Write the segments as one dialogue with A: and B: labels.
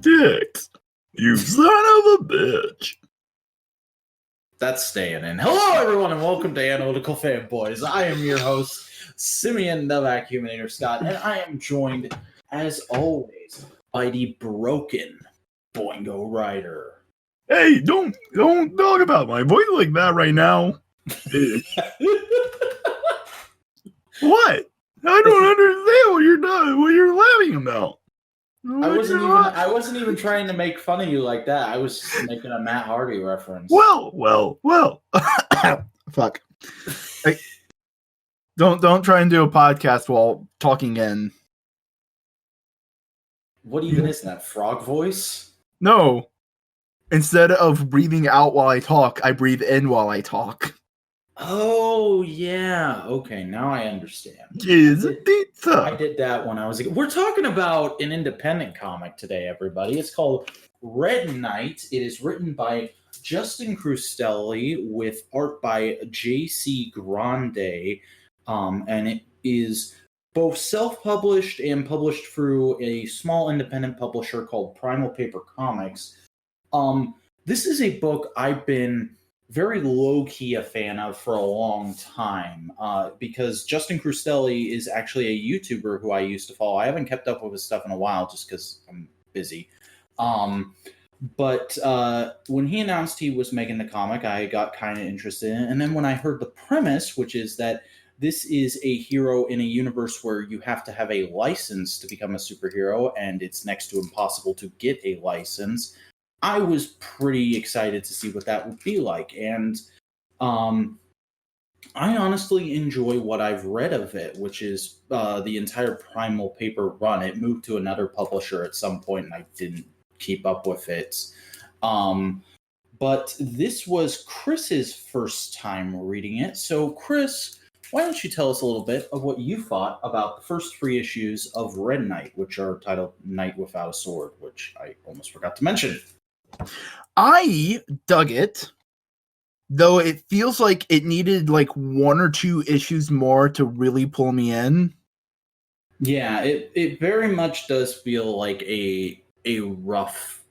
A: dicks. You son of a bitch.
B: That's staying in. Hello, everyone, and welcome to Analytical Fanboys. I am your host, Simeon the Vacuuminator Scott, and I am joined, as always, by the broken Boingo Rider.
A: Hey, don't talk about my voice like that right now. What? I don't understand what you're laughing about.
B: I wasn't even trying to make fun of you like that. I was just making a Matt Hardy reference.
A: Well. Fuck. Hey, don't try and do a podcast while talking in.
B: What even is that? Frog voice?
A: No. Instead of breathing out while I talk, I breathe in while I talk.
B: Oh, yeah. Okay, now I understand.
A: I
B: did that when I was a kid. We're talking about an independent comic today, everybody. It's called Red Knight. It is written by Justin Cristelli with art by J.C. Grande. And it is both self-published and published through a small independent publisher called Primal Paper Comics. This is a book I've been very low-key a fan of for a long time because Justin Cristelli is actually a YouTuber who I used to follow. I haven't kept up with his stuff in a while just because I'm busy. But when he announced he was making the comic, I got kind of interested in it. And then when I heard the premise, which is that this is a hero in a universe where you have to have a license to become a superhero, and it's next to impossible to get a license, I was pretty excited to see what that would be like. And I honestly enjoy what I've read of it, which is the entire Primal Paper run. It moved to another publisher at some point, and I didn't keep up with it. But this was Chris's first time reading it. So, Chris, why don't you tell us a little bit of what you thought about the first 3 issues of Red Knight, which are titled Knight Without a Sword, which I almost forgot to mention.
A: I dug it, though it feels like it needed like 1 or 2 issues more to really pull me in.
B: Yeah, it very much does feel like a rough,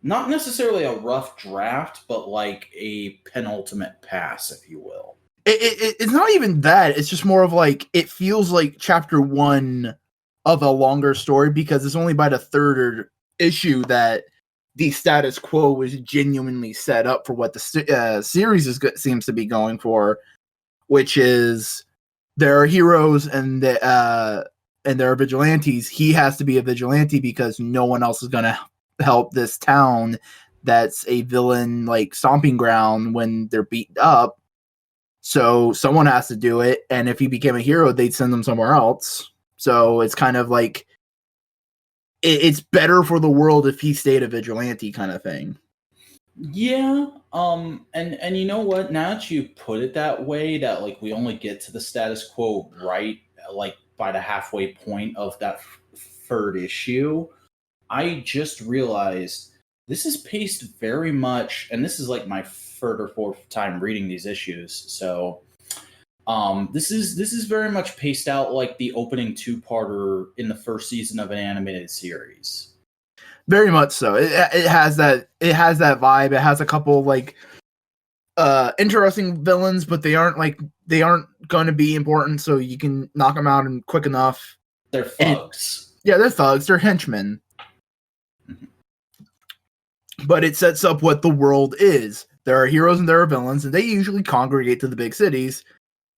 B: not necessarily a rough draft, but like a penultimate pass, if you will.
A: It's not even that. It's just more of like, it feels like chapter 1 of a longer story because it's only by the 3rd issue that the status quo was genuinely set up for what the series seems to be going for, which is there are heroes and there are vigilantes. He has to be a vigilante because no one else is going to help this town that's a villain like stomping ground when they're beaten up. So someone has to do it, and if he became a hero, they'd send him somewhere else. So it's kind of like it's better for the world if he stayed a vigilante kind of thing.
B: Yeah, and you know what? Now that you put it that way, that like we only get to the status quo right like by the halfway point of that 3rd issue, I just realized this is paced very much, and this is like my 3rd or 4th time reading these issues, so this is very much paced out like the opening 2-parter in the 1st season of an animated series.
A: Very much so. It has that vibe. It has a couple like interesting villains, but they aren't going to be important, so you can knock them out and quick enough.
B: They're thugs.
A: They're thugs. They're henchmen. Mm-hmm. But it sets up what the world is. There are heroes and there are villains, and they usually congregate to the big cities.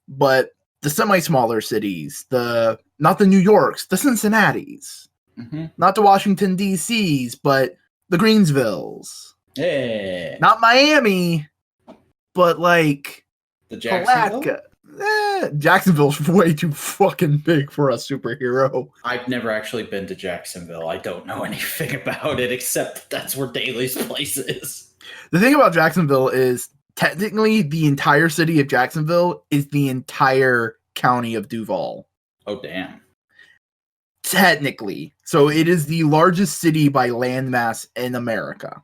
A: But the semi-smaller cities, not the New Yorks, the Cincinnatis, not the Washington, D.C.s, but the Greensvilles.
B: Yeah.
A: Not Miami, but like
B: the Jacksonville?
A: Alaska. Jacksonville's way too fucking big for a superhero.
B: I've never actually been to Jacksonville. I don't know anything about it except that's where Daly's place is.
A: The thing about Jacksonville is technically the entire city of Jacksonville is the entire county of Duval.
B: Oh, damn.
A: Technically. So it is the largest city by landmass in America.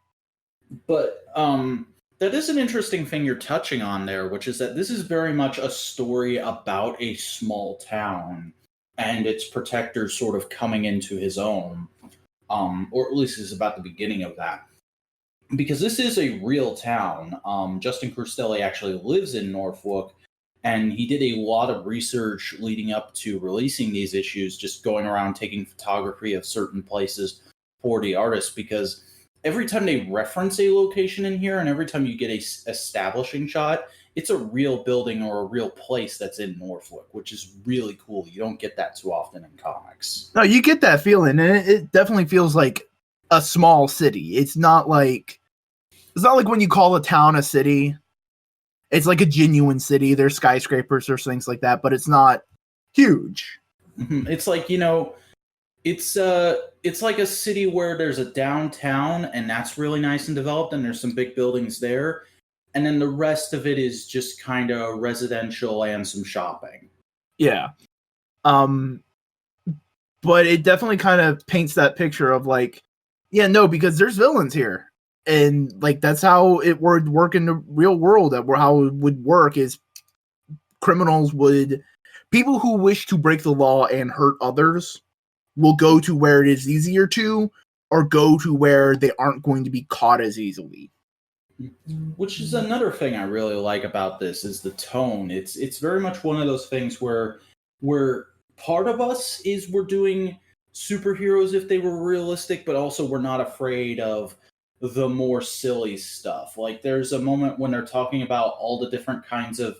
B: But that is an interesting thing you're touching on there, which is that this is very much a story about a small town and its protector sort of coming into his own. or at least is about the beginning of that. Because this is a real town. Justin Cristelli actually lives in Norfolk, and he did a lot of research leading up to releasing these issues, just going around taking photography of certain places for the artists, because every time they reference a location in here and every time you get a establishing shot, it's a real building or a real place that's in Norfolk, which is really cool. You don't get that too often in comics.
A: No, you get that feeling, and it definitely feels like a small city. It's not like when you call a town a city. It's like a genuine city. There's skyscrapers or things like that, but it's not huge.
B: It's like, it's like a city where there's a downtown, and that's really nice and developed, and there's some big buildings there. And then the rest of it is just kind of residential and some shopping.
A: Yeah. But it definitely kind of paints that picture of like, yeah, no, because there's villains here. And like that's how it would work in the real world. How it would work is people who wish to break the law and hurt others will go to where it is easier to, or go to where they aren't going to be caught as easily.
B: Which is another thing I really like about this is the tone. It's very much one of those things where part of us is we're doing superheroes if they were realistic, but also we're not afraid of the more silly stuff. Like there's a moment when they're talking about all the different kinds of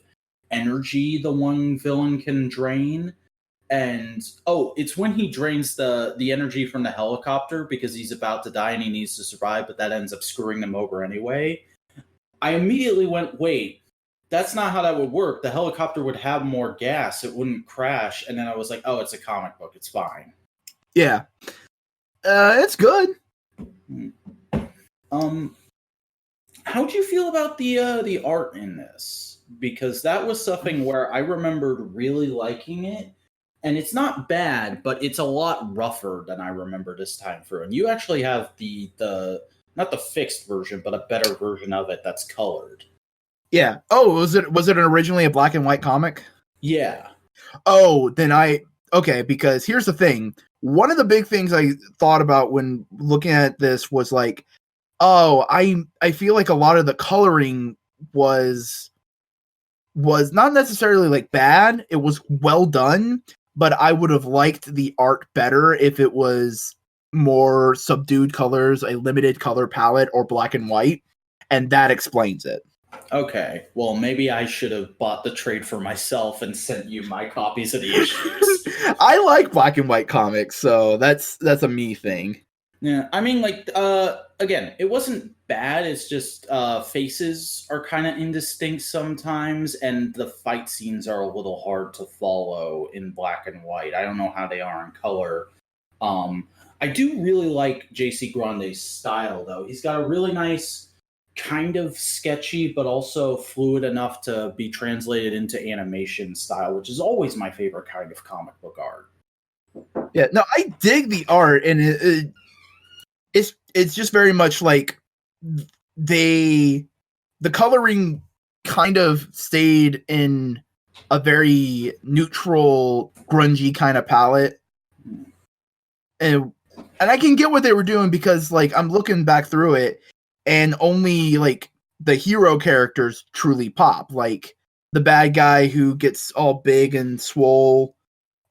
B: energy the one villain can drain. And it's when he drains the energy from the helicopter because he's about to die and he needs to survive, but that ends up screwing them over anyway. I immediately went, wait, that's not how that would work. The helicopter would have more gas. It wouldn't crash. And then I was like, oh, it's a comic book. It's fine.
A: Yeah. It's good.
B: How'd you feel about the art in this? Because that was something where I remembered really liking it. And it's not bad, but it's a lot rougher than I remember this time through. And you actually have the not the fixed version, but a better version of it that's colored.
A: Yeah. Oh, was it originally a black and white comic?
B: Yeah.
A: Oh, then because here's the thing. One of the big things I thought about when looking at this was like, I feel like a lot of the coloring was not necessarily like bad. It was well done, but I would have liked the art better if it was more subdued colors, a limited color palette, or black and white, and that explains it.
B: Okay, well, maybe I should have bought the trade for myself and sent you my copies of the issues.
A: I like black and white comics, so that's a me thing.
B: Yeah, I mean, like, again, it wasn't bad. It's just faces are kind of indistinct sometimes, and the fight scenes are a little hard to follow in black and white. I don't know how they are in color. I do really like JC Grande's style, though. He's got a really nice, kind of sketchy, but also fluid enough to be translated into animation style, which is always my favorite kind of comic book art.
A: Yeah, no, I dig the art, and it's just very much like the coloring kind of stayed in a very neutral, grungy kind of palette, and I can get what they were doing because like I'm looking back through it, and only like the hero characters truly pop. Like the bad guy who gets all big and swole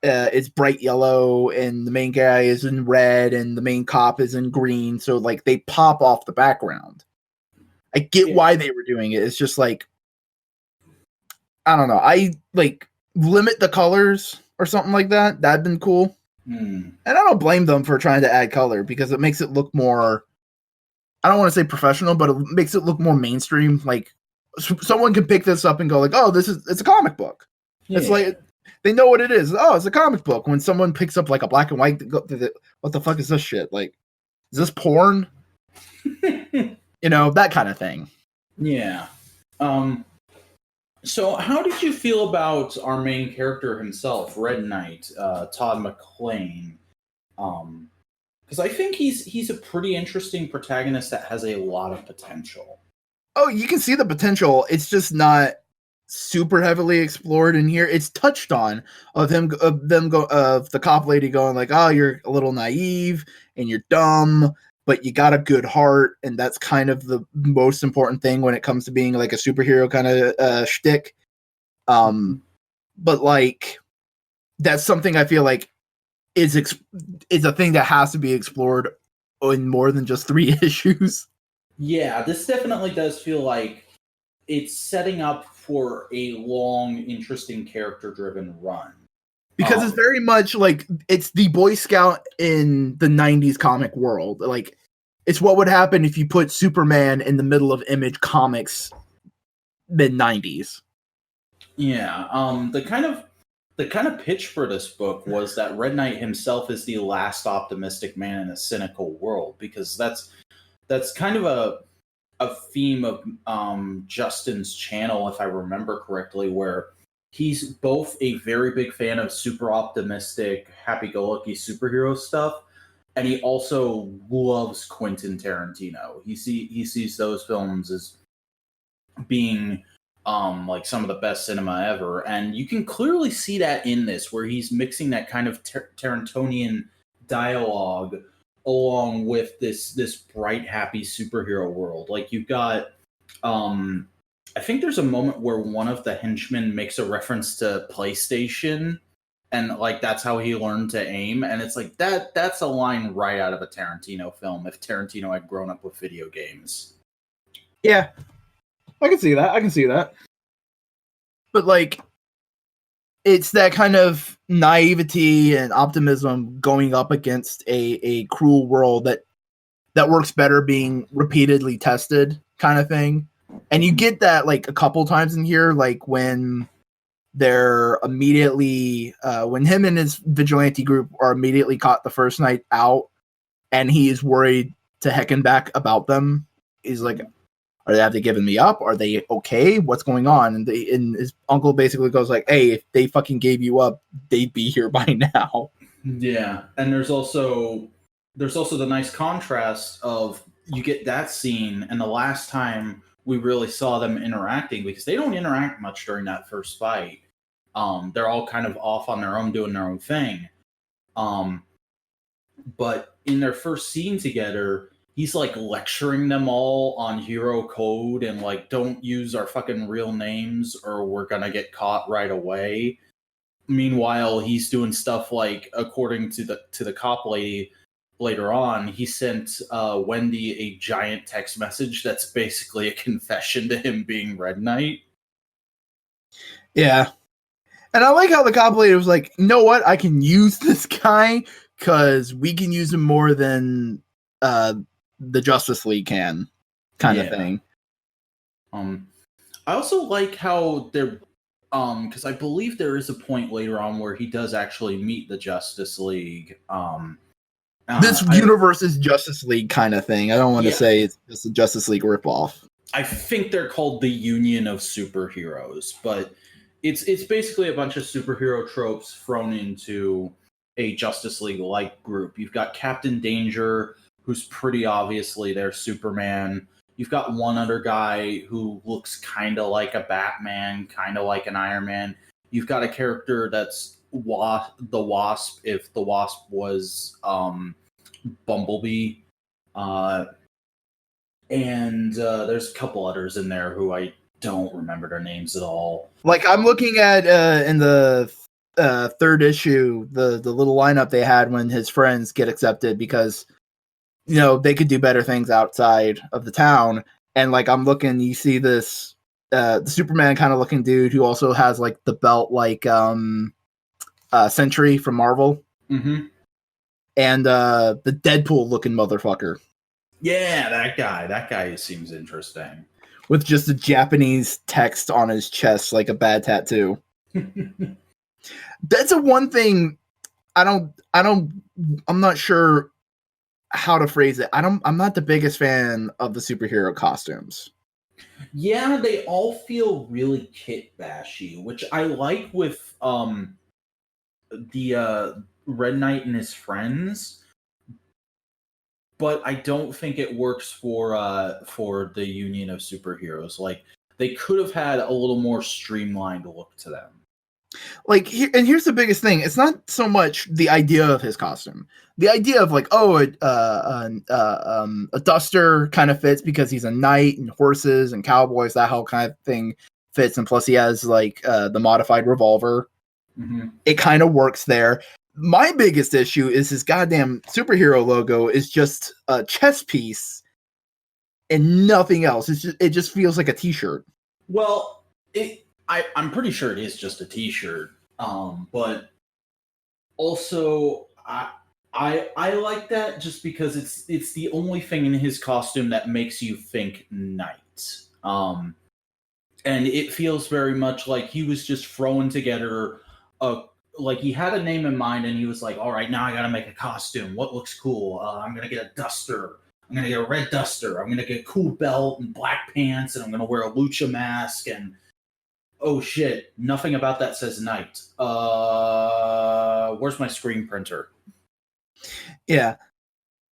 A: is bright yellow, and the main guy is in red, and the main cop is in green. So like they pop off the background. I get why they were doing it. It's just like, I don't know. I like limit the colors or something like that. That'd been cool. And I don't blame them for trying to add color because it makes it look more, I don't want to say professional, but it makes it look more mainstream. Like someone can pick this up and go like, oh, it's a comic book. Yeah. It's like, they know what it is. Oh, it's a comic book. When someone picks up like a black and white, what the fuck is this shit? Like, is this porn? That kind of thing.
B: Yeah. So how did you feel about our main character himself, Red Knight, Todd McClane? Because I think he's a pretty interesting protagonist that has a lot of potential.
A: Oh, you can see the potential. It's just not super heavily explored in here. It's touched on of the cop lady going like, "Oh, you're a little naive and you're dumb, but you got a good heart," and that's kind of the most important thing when it comes to being like a superhero kind of shtick. But like that's something I feel like is a thing that has to be explored in more than just 3 issues.
B: Yeah, this definitely does feel like it's setting up for a long, interesting, character-driven run.
A: Because it's very much like it's the Boy Scout in the 90s comic world. Like it's what would happen if you put Superman in the middle of Image Comics mid 90s.
B: Yeah, the kind of pitch for this book was that Red Knight himself is the last optimistic man in a cynical world, because that's kind of a theme of Justin's channel, if I remember correctly, where he's both a very big fan of super optimistic, happy-go-lucky superhero stuff, and he also loves Quentin Tarantino. He sees those films as being like some of the best cinema ever, and you can clearly see that in this, where he's mixing that kind of Tarantonian dialogue along with this bright, happy superhero world. Like you've got, I think there's a moment where one of the henchmen makes a reference to PlayStation, and like that's how he learned to aim, and it's like that's a line right out of a Tarantino film if Tarantino had grown up with video games.
A: Yeah, I can see that. But like, it's that kind of naivety and optimism going up against a cruel world that works better being repeatedly tested kind of thing. And you get that like a couple times in here, like when they're immediately when him and his vigilante group are immediately caught the first night out, and he is worried to heck and back about them. He's like, have they given me up? Are they okay? What's going on? And his uncle basically goes like, "Hey, if they fucking gave you up, they'd be here by now."
B: Yeah, and there's also the nice contrast of you get that scene and the last time we really saw them interacting, because they don't interact much during that first fight. They're all kind of off on their own doing their own thing. But in their first scene together, he's like lecturing them all on hero code and like, don't use our fucking real names or we're gonna get caught right away. Meanwhile, he's doing stuff like, according to the cop lady later on, he sent Wendy a giant text message that's basically a confession to him being Red Knight.
A: Yeah. And I like how the cop lady was like, "You know what? I can use this guy because we can use him more than the Justice League can," kind of thing.
B: I also like how they're because I believe there is a point later on where he does actually meet the Justice League.
A: This universe is Justice League kind of thing. I don't want to say it's just a Justice League ripoff.
B: I think they're called the Union of Superheroes, but it's basically a bunch of superhero tropes thrown into a Justice League-like group. You've got Captain Danger, who's pretty obviously their Superman. You've got one other guy who looks kind of like a Batman, kind of like an Iron Man. You've got a character that's the Wasp, if the Wasp was Bumblebee. And there's a couple others in there who I don't remember their names at all.
A: Like I'm looking at in the third issue, the little lineup they had when his friends get accepted because they could do better things outside of the town. And like I'm looking, you see this the Superman kind of looking dude who also has like the belt like Sentry from Marvel.
B: Mm-hmm.
A: And the Deadpool looking motherfucker.
B: Yeah, that guy seems interesting.
A: With just a Japanese text on his chest like a bad tattoo. That's a one thing I'm not sure how to phrase it. I'm not the biggest fan of the superhero costumes.
B: Yeah, they all feel really kit bashy, which I like with the Red Knight and his friends. But I don't think it works for the Union of Superheroes. Like they could have had a little more streamlined look to them.
A: Like, and here's the biggest thing: it's not so much the idea of his costume. The idea of like, a duster kind of fits because he's a knight and horses and cowboys. That whole kind of thing fits, and plus he has like the modified revolver.
B: Mm-hmm.
A: It kind of works there. My biggest issue is his goddamn superhero logo is just a chess piece and nothing else. It just feels like a t-shirt.
B: Well, I'm pretty sure it is just a t-shirt. But also I like that just because it's the only thing in his costume that makes you think knight. And it feels very much like he was just throwing together like he had a name in mind and he was like, all right, now I got to make a costume. What looks cool? I'm going to get a duster. I'm going to get a red duster. I'm going to get a cool belt and black pants, and I'm going to wear a lucha mask. And oh shit, nothing about that says knight. Where's my screen printer?
A: Yeah.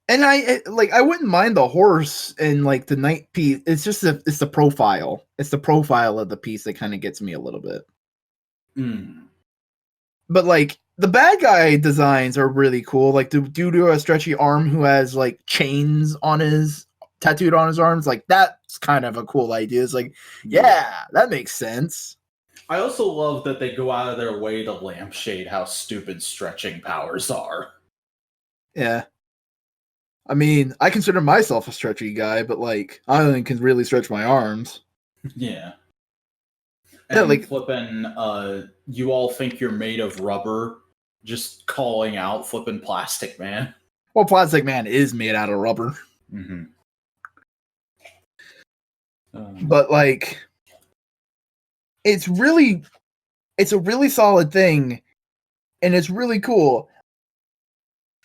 A: And I wouldn't mind the horse and like the knight piece. It's just it's the profile. It's the profile of the piece that kind of gets me a little bit. But like the bad guy designs are really cool. Like the dude who has a stretchy arm who has like chains tattooed on his arms. Like that's kind of a cool idea. It's like, yeah, that makes sense.
B: I also love that they go out of their way to lampshade how stupid stretching powers are.
A: Yeah. I mean, I consider myself a stretchy guy, but like I only can really stretch my arms.
B: Yeah.
A: And
B: yeah, like flipping, you all think you're made of rubber, just calling out flipping Plastic Man.
A: Well, Plastic Man is made out of rubber.
B: Mm-hmm.
A: But like, it's a really solid thing, and it's really cool.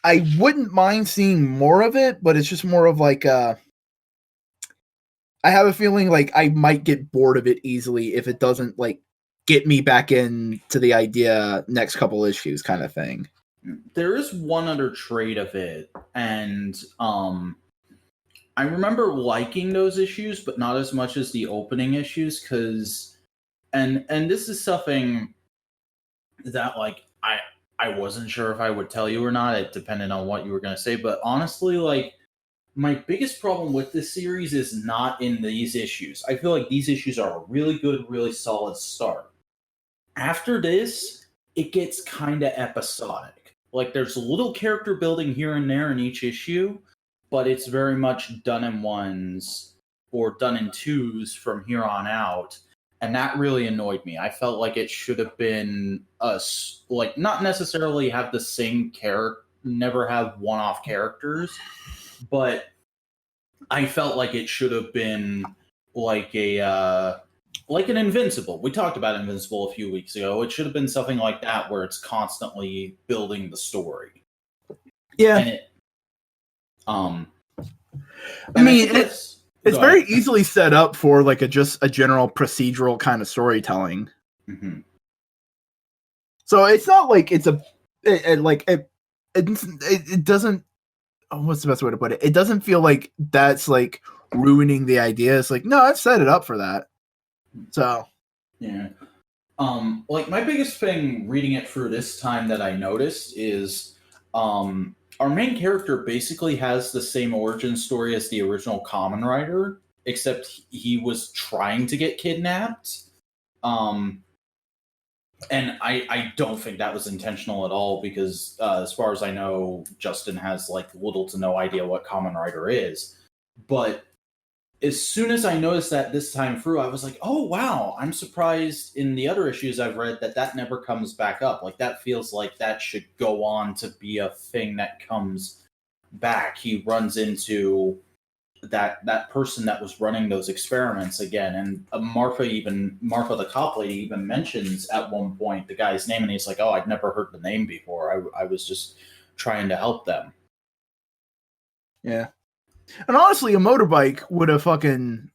A: I wouldn't mind seeing more of it, but it's just more of like I have a feeling like I might get bored of it easily if it doesn't like get me back into the idea next couple issues kind of thing.
B: There is one other trait of it, and I remember liking those issues, but not as much as the opening issues, because and this is something that like I wasn't sure if I would tell you or not. It depended on what you were going to say, but honestly, like, my biggest problem with this series is not in these issues. I feel like these issues are a really good, really solid start. After this, it gets kind of episodic. Like, there's a little character building here and there in each issue, but it's very much done in ones or done in twos from here on out. And that really annoyed me. I felt like it should have been like, not necessarily have the same character, never have one-off characters, but I felt like it should have been like an Invincible. We talked about Invincible a few weeks ago. It should have been something like that where it's constantly building the story.
A: Yeah.
B: And it,
A: I mean, it's very easily set up for like just a general procedural kind of storytelling.
B: Mm-hmm.
A: So it's not like it doesn't. What's the best way to put it? It doesn't feel like that's like ruining the idea. It's like, no, I've set it up for that. So
B: yeah. Like my biggest thing reading it through this time that I noticed is our main character basically has the same origin story as the original Kamen Rider, except he was trying to get kidnapped. And I don't think that was intentional at all, because as far as I know, Justin has like little to no idea what Kamen Rider is. But as soon as I noticed that this time through, I was like, oh, wow, I'm surprised in the other issues I've read that never comes back up. Like, that feels like that should go on to be a thing that comes back. He runs into that person that was running those experiments again, and Martha the cop lady even mentions at one point the guy's name, and he's like, oh, I'd never heard the name before. I was just trying to help them.
A: Yeah. And honestly, a motorbike would have fucking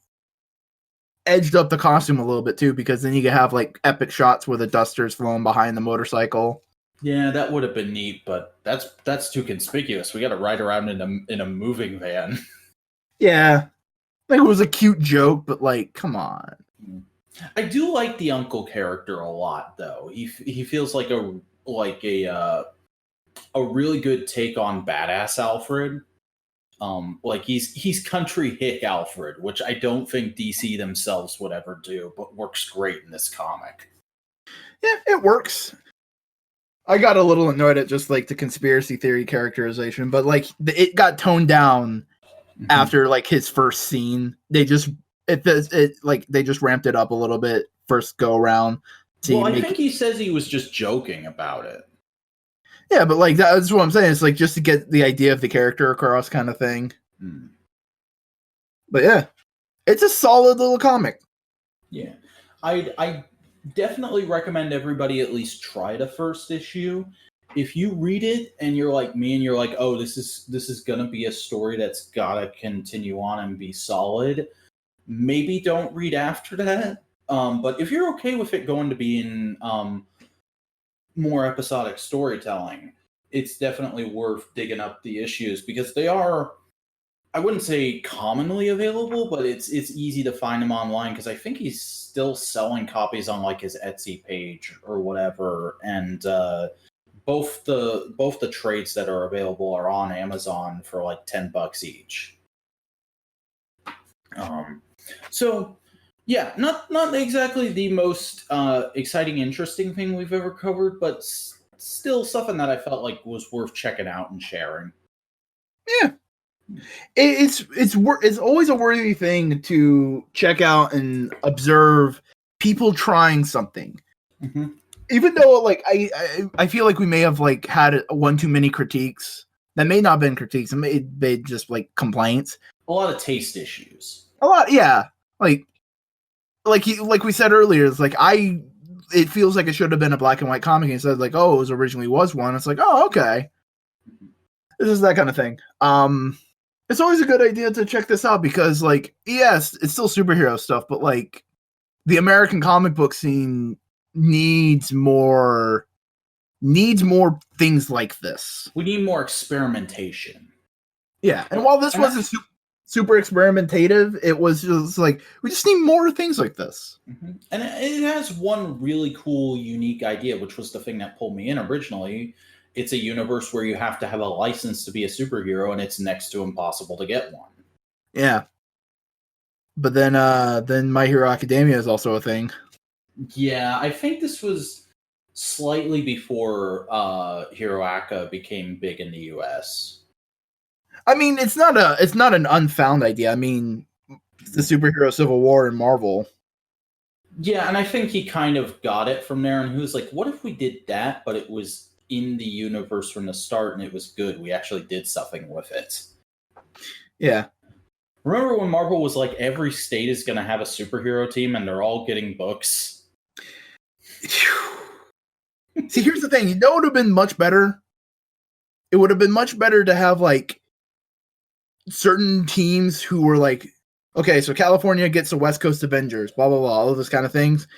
A: edged up the costume a little bit too, because then you could have like epic shots where the duster's flowing behind the motorcycle.
B: Yeah, that would have been neat, but that's too conspicuous. We got to ride around in a moving van.
A: Yeah, like it was a cute joke, but like, come on.
B: I do like the uncle character a lot, though. He feels like a really good take on badass Alfred. Like he's country hick Alfred, which I don't think DC themselves would ever do, but works great in this comic.
A: Yeah, it works. I got a little annoyed at just like the conspiracy theory characterization, but like it got toned down after like his first scene. They just they just ramped it up a little bit first go around.
B: Well, I think he says he was just joking about it.
A: Yeah, but like that's what I'm saying. It's like just to get the idea of the character across, kind of thing. But yeah, it's a solid little comic.
B: Yeah, I definitely recommend everybody at least try the first issue. If you read it and you're like me and you're like, oh, this is gonna be a story that's gotta continue on and be solid, maybe don't read after that. But if you're okay with it going to be in more episodic storytelling, it's definitely worth digging up the issues because they are, I wouldn't say commonly available, but it's easy to find them online because I think he's still selling copies on like his Etsy page or whatever, and both the trades that are available are on Amazon for like $10 each. So yeah, not exactly the most exciting, interesting thing we've ever covered, but still something that I felt like was worth checking out and sharing.
A: Yeah. It's always a worthy thing to check out and observe people trying something. Even though like I feel like we may have like had one too many critiques that may not have been critiques, and may just like complaints.
B: A lot of taste issues.
A: A lot, yeah. Like we said earlier, it's like it feels like it should have been a black and white comic instead of like, oh, it was originally one. It's like, oh, okay. This is that kind of thing. It's always a good idea to check this out because, like, yes, it's still superhero stuff, but like the American comic book scene needs more things like this.
B: We need more experimentation.
A: Yeah, and while this wasn't super experimentative, it was just like we just need more things like this.
B: And it has one really cool, unique idea, which was the thing that pulled me in originally. It's a universe where you have to have a license to be a superhero, and it's next to impossible to get one.
A: Yeah. But then My Hero Academia is also a thing. Yeah,
B: I think this was slightly before Hero Aka became big in the US.
A: I mean, it's not an unfound idea. I mean, the superhero Civil War in Marvel.
B: Yeah, and I think he kind of got it from there, and he was like, what if we did that, but it was in the universe from the start and it was good? We actually did something with it. Yeah. Remember when Marvel was like, every state is going to have a superhero team and they're all getting books?
A: See, here's the thing. You know what would have been much better? It would have been much better to have like certain teams who were like, okay, so California gets the West Coast Avengers, blah, blah, blah, all of this kind of things.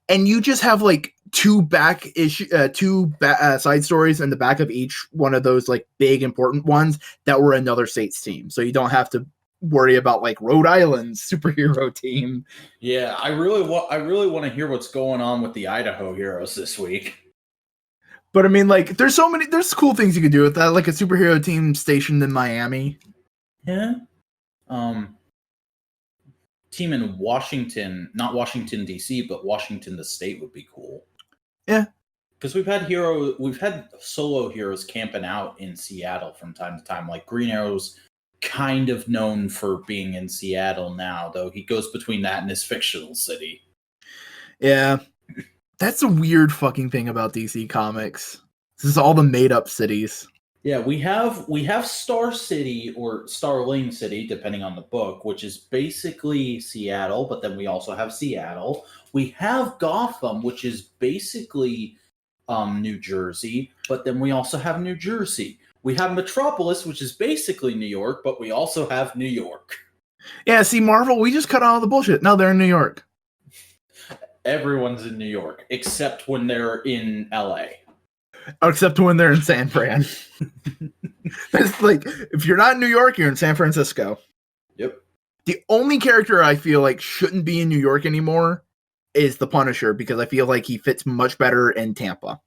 A: And you just have like two side stories in the back of each one of those like big important ones that were another state's team. So you don't have to worry about like Rhode Island's superhero team.
B: Yeah, I really want to hear what's going on with the Idaho heroes this week.
A: But I mean, like, there's cool things you could do with that, like a superhero team stationed in Miami.
B: Yeah. Team in Washington, not Washington DC, but Washington the state would be cool.
A: Yeah,
B: because we've had solo heroes camping out in Seattle from time to time. Like Green Arrow's kind of known for being in Seattle now, though he goes between that and his fictional city.
A: Yeah, that's a weird fucking thing about DC Comics. This is all the made up cities.
B: Yeah, we have Star City or Starling City, depending on the book, which is basically Seattle, but then we also have Seattle. We have Gotham, which is basically New Jersey, but then we also have New Jersey. We have Metropolis, which is basically New York, but we also have New York.
A: Yeah, see, Marvel, we just cut all the bullshit. No, they're in New York.
B: Everyone's in New York, except when they're in LA.
A: Except when they're in San Fran. It's like, if you're not in New York, you're in San Francisco.
B: Yep.
A: The only character I feel like shouldn't be in New York anymore is the Punisher, because I feel like he fits much better in Tampa.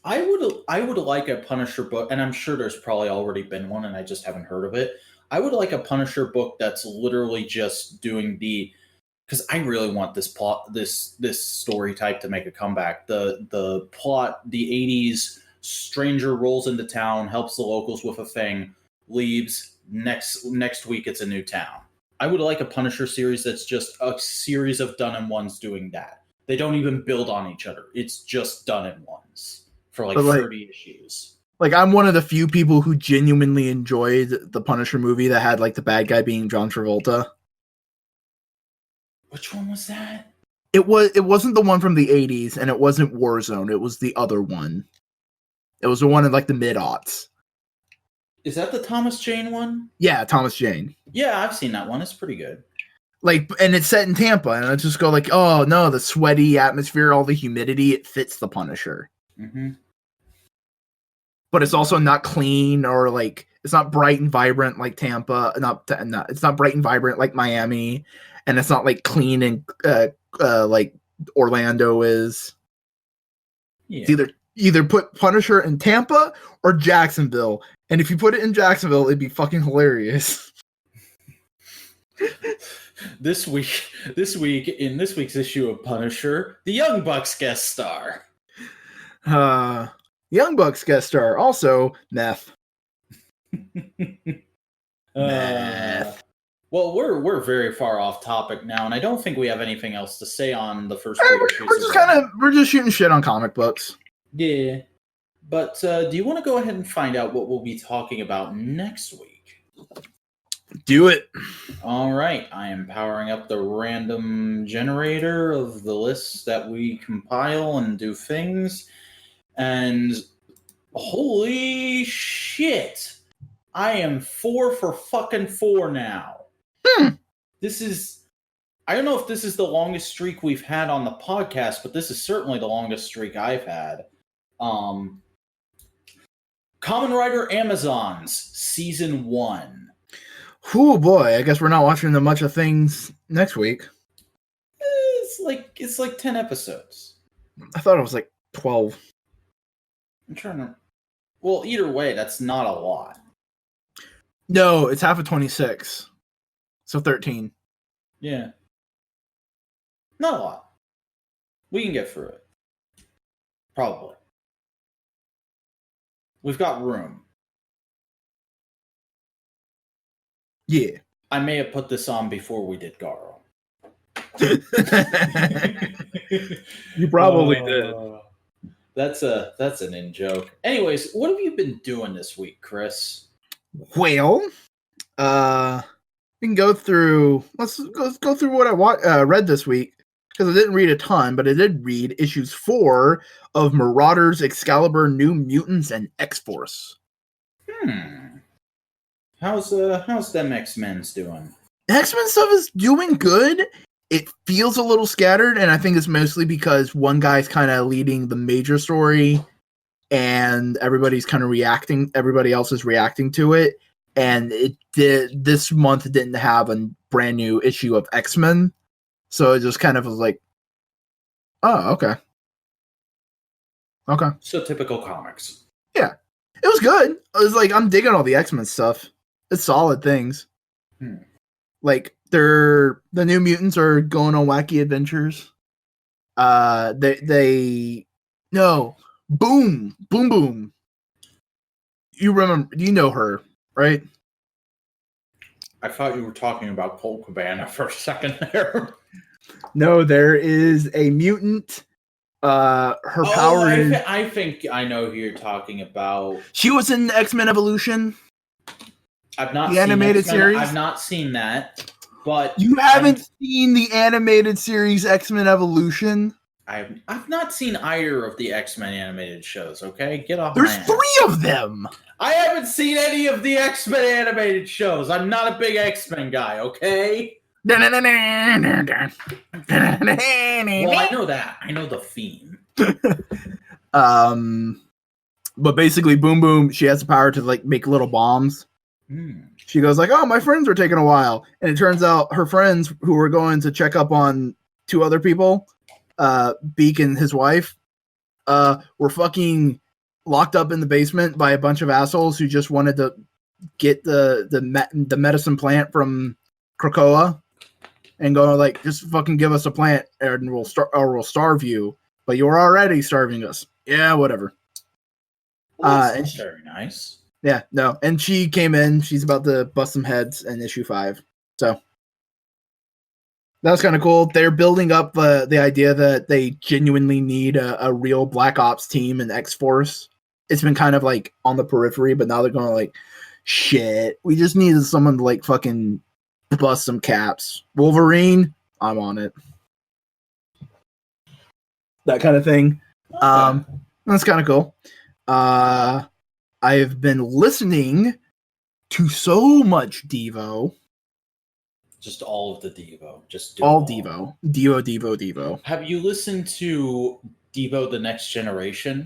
B: I would like a Punisher book, and I'm sure there's probably already been one, and I just haven't heard of it. I would like a Punisher book that's literally just doing because I really want this plot, this story type to make a comeback. The plot, the 80s stranger rolls into town, helps the locals with a thing, leaves. Next week it's a new town. I would like a Punisher series that's just a series of done-in-ones doing that. They don't even build on each other. It's just done-in-ones for like 30 issues.
A: Like, I'm one of the few people who genuinely enjoyed the Punisher movie that had like the bad guy being John Travolta.
B: Which one was that?
A: It wasn't the one from the 80s, and it wasn't Warzone. It was the other one. It was the one in like the mid-aughts.
B: Is that the Thomas Jane one?
A: Yeah, Thomas Jane.
B: Yeah, I've seen that one. It's pretty good.
A: Like, and it's set in Tampa, and I just go like, oh no, the sweaty atmosphere, all the humidity, it fits the Punisher.
B: Mm-hmm.
A: But it's also not clean, or like it's not bright and vibrant like Tampa. It's not bright and vibrant like Miami, and it's not like clean and like Orlando is. Yeah. It's either put Punisher in Tampa or Jacksonville, and if you put it in Jacksonville, it'd be fucking hilarious.
B: This week in this week's issue of Punisher, the Young Bucks guest star.
A: Young Bucks guest star, also meth.
B: Meth. Well, we're very far off topic now, and I don't think we have anything else to say on the first.
A: We're just shooting shit on comic books.
B: Yeah, but do you want to go ahead and find out what we'll be talking about next week?
A: Do it.
B: All right, I am powering up the random generator of the lists that we compile and do things. And holy shit, I am 4 for fucking 4 now. This is, I don't know if this is the longest streak we've had on the podcast, but this is certainly the longest streak I've had. Kamen Rider Amazons Season 1.
A: Oh boy, I guess we're not watching much of things next week.
B: It's like 10 episodes.
A: I thought it was like 12.
B: I'm trying to... Well, either way, that's not a lot.
A: No, it's half of 26. So 13.
B: Yeah. Not a lot. We can get through it. Probably. We've got room.
A: Yeah.
B: I may have put this on before we did Garo.
A: You probably did.
B: That's an in-joke. Anyways, what have you been doing this week, Chris?
A: Well, we can go through. Let's go through what I read this week, because I didn't read a ton, but I did read issues 4 of Marauders, Excalibur, New Mutants, and X-Force.
B: How's them X-Men's doing?
A: X-Men stuff is doing good. It feels a little scattered, and I think it's mostly because one guy's kind of leading the major story, and everybody's kind of reacting. Everybody else is reacting to it, and this month didn't have a brand new issue of X-Men, so it just kind of was like, oh, okay.
B: So typical comics.
A: Yeah, it was good. I was like, I'm digging all the X-Men stuff. It's solid things. Like, the New Mutants are going on wacky adventures. Boom. You know her, right?
B: I thought you were talking about Colt Cabana for a second there.
A: No, there is a mutant. Her power is...
B: I think I know who you're talking about.
A: She was in X-Men Evolution.
B: I've not
A: the
B: seen
A: animated
B: X-Men.
A: series.
B: I've not seen that, but
A: you haven't seen the animated series X-Men Evolution.
B: I've not seen either of the X-Men animated shows. Okay, get off.
A: There's 3 of them.
B: I haven't seen any of the X-Men animated shows. I'm not a big X-Men guy. Okay. Well, I know that. I know the theme.
A: But basically, Boom Boom, she has the power to like make little bombs. She goes like, "Oh, my friends are taking a while," and it turns out her friends who were going to check up on two other people, Beak and his wife, were fucking locked up in the basement by a bunch of assholes who just wanted to get the medicine plant from Krakoa and go like, just fucking give us a plant and we'll starve you. But you're already starving us. Yeah, whatever.
B: Well, that's very nice.
A: Yeah, no. And she came in. She's about to bust some heads in issue 5. So that was kind of cool. They're building up the idea that they genuinely need a real Black Ops team in X-Force. It's been kind of like on the periphery, but now they're going like, shit, we just needed someone to like fucking bust some caps. Wolverine, I'm on it. That kind of thing. Okay. That's kind of cool. I've been listening to so much Devo.
B: Just all of the Devo. Just
A: all Devo. Devo.
B: Have you listened to Devo The Next Generation?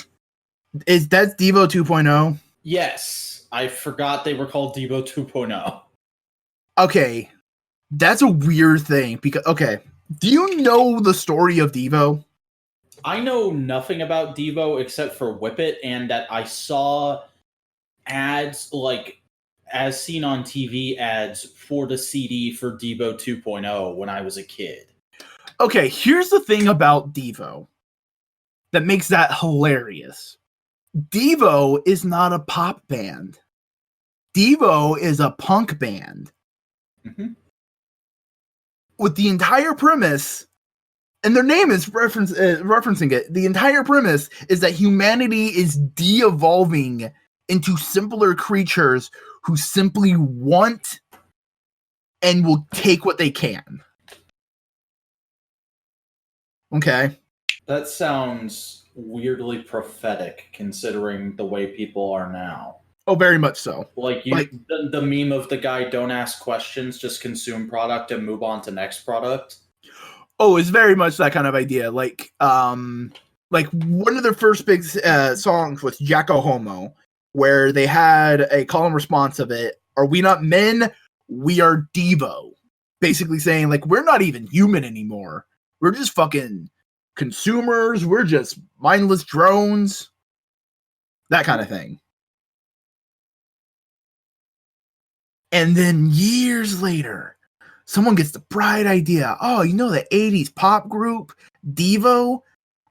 A: That's Devo 2.0?
B: Yes. I forgot they were called Devo 2.0.
A: Okay. That's a weird thing because, okay. Do you know the story of Devo?
B: I know nothing about Devo except for Whip It, and that I saw ads, like, as seen on TV ads for the CD for Devo 2.0 when I was a kid.
A: Okay, here's the thing about Devo that makes that hilarious. Devo is not a pop band. Devo is a punk band.
B: Mm-hmm.
A: With the entire premise, and their name is referencing it, the entire premise is that humanity is de-evolving into simpler creatures who simply want and will take what they can. Okay.
B: That sounds weirdly prophetic considering the way people are now.
A: Oh, very much so.
B: Like the meme of the guy, don't ask questions, just consume product and move on to next product.
A: Oh, it's very much that kind of idea. Like one of their first big songs was Jacko Homo, where they had a call and response of it. Are we not men? We are Devo. Basically saying, like, we're not even human anymore. We're just fucking consumers. We're just mindless drones. That kind of thing. And then years later, someone gets the bright idea. Oh, you know the 80s pop group, Devo?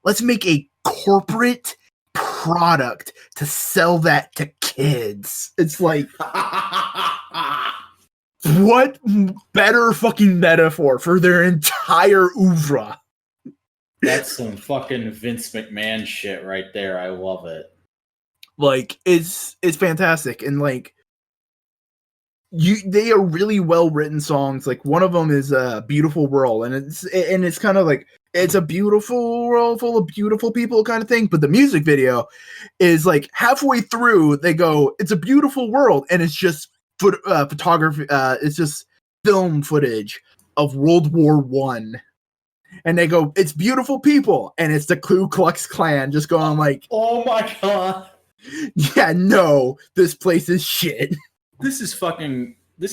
A: Let's make a corporate product to sell that to kids. It's like, what better fucking metaphor for their entire oeuvre?
B: That's some fucking Vince McMahon shit right there. I love it.
A: Like, it's fantastic. And like, they are really well written songs. Like one of them is a Beautiful World, and it's kind of like, it's a beautiful world full of beautiful people kind of thing. But the music video is like halfway through, they go, it's a beautiful world, and it's just photography. It's just film footage of World War I. And they go, it's beautiful people, and it's the Ku Klux Klan just going like,
B: oh my god,
A: yeah, no, this place is shit.
B: This